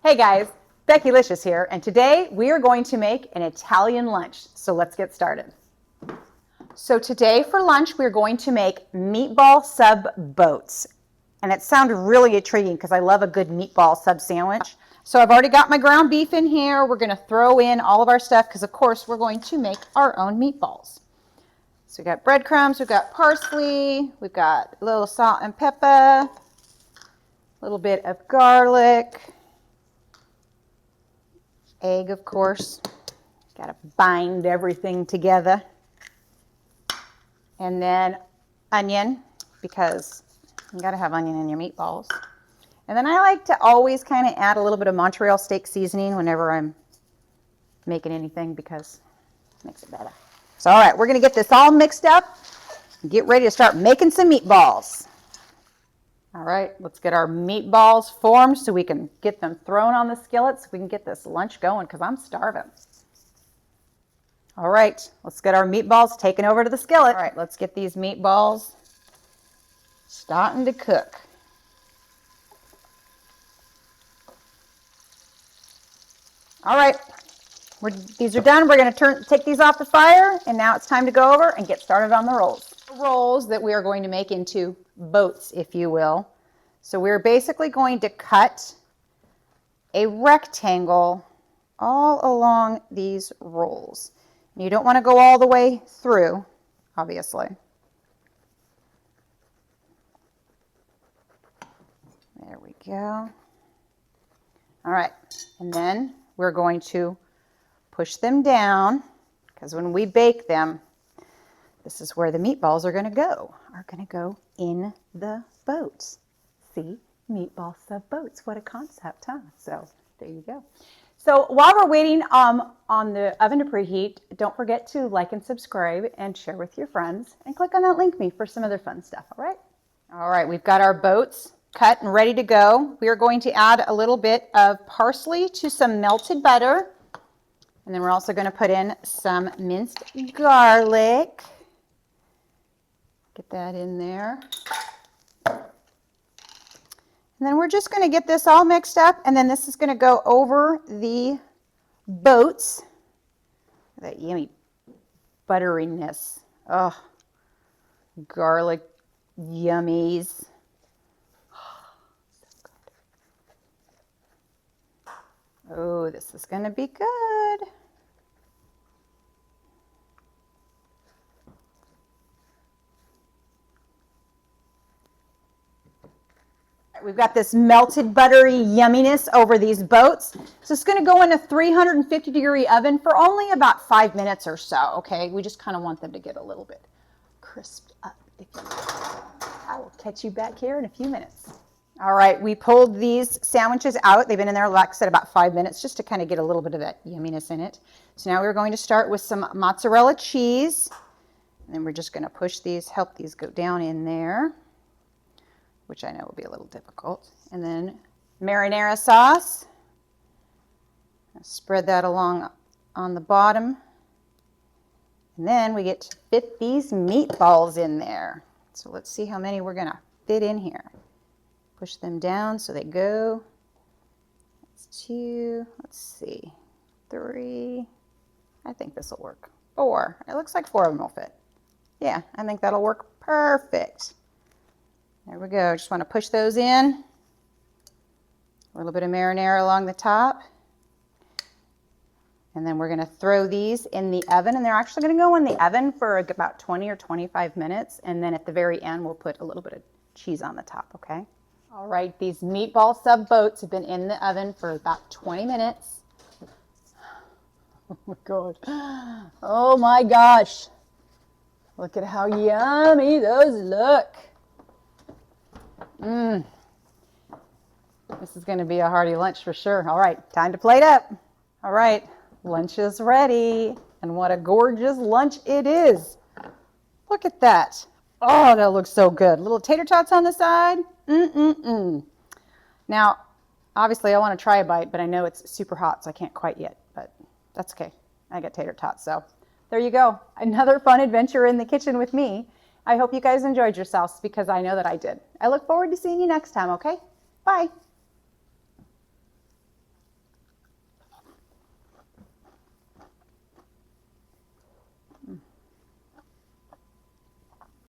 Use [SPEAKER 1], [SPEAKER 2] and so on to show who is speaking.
[SPEAKER 1] Hey guys, Becki-licious here, and today we are going to make an Italian lunch. So let's get started. So today for lunch we're going to make meatball sub boats. And it sounded really intriguing because I love a good meatball sub sandwich. So I've already got my ground beef in here. We're going to throw in all of our stuff because of course we're going to make our own meatballs. So we've got breadcrumbs, we've got parsley, we've got a little salt and pepper, a little bit of garlic, egg, of course. Got to bind everything together. And then onion, because you got to have onion in your meatballs. And then I like to always kind of add a little bit of Montreal steak seasoning whenever I'm making anything because it makes it better. So all right, we're going to get this all mixed up and get ready to start making some meatballs. All right, let's get our meatballs formed so we can get them thrown on the skillet so we can get this lunch going because I'm starving. All right, let's get our meatballs taken over to the skillet. All right, let's get these meatballs starting to cook. All right, these are done. We're going to take these off the fire, and now it's time to go over and get started on the rolls. Rolls that we are going to make into boats, if you will. So we're basically going to cut a rectangle all along these rolls. You don't want to go all the way through, obviously. There we go. All right, and then we're going to push them down because when we bake them, this is where the meatballs are going to go in the boats. See, meatball sub boats. What a concept, huh? So there you go. So while we're waiting on the oven to preheat, don't forget to like and subscribe and share with your friends and click on that link me for some other fun stuff. All right. All right. We've got our boats cut and ready to go. We are going to add a little bit of parsley to some melted butter. And then we're also going to put in some minced garlic. Get that in there. And then we're just going to get this all mixed up, and then this is going to go over the boats. That yummy butteriness. Oh, garlic yummies. So good. Oh, this is going to be good. We've got this melted buttery yumminess over these boats. So it's going to go in a 350-degree oven for only about 5 minutes or so, okay? We just kind of want them to get a little bit crisped up. I will catch you back here in a few minutes. All right, we pulled these sandwiches out. They've been in there, like I said, about 5 minutes just to kind of get a little bit of that yumminess in it. So now we're going to start with some mozzarella cheese. And then we're just going to push these, help these go down in there, which I know will be a little difficult. And then marinara sauce. Spread that along on the bottom. And then we get to fit these meatballs in there. So let's see how many we're going to fit in here. Push them down so they go. That's 2, let's see, 3. I think this will work. 4. It looks like 4 of them will fit. Yeah, I think that'll work perfect. There we go. Just want to push those in. A little bit of marinara along the top. And then we're going to throw these in the oven. And they're actually going to go in the oven for about 20 or 25 minutes. And then at the very end, we'll put a little bit of cheese on the top, okay? All right, these meatball sub boats have been in the oven for about 20 minutes. Oh my God. Oh my gosh. Look at how yummy those look. This is going to be a hearty lunch for sure. All right, time to plate up. All right, lunch is ready. And what a gorgeous lunch it is. Look at that. Oh, that looks so good. Little tater tots on the side. Now, obviously I want to try a bite, but I know it's super hot, so I can't quite yet. But that's okay. I got tater tots, so there you go. Another fun adventure in the kitchen with me. I hope you guys enjoyed yourselves because I know that I did. I look forward to seeing you next time, okay? Bye.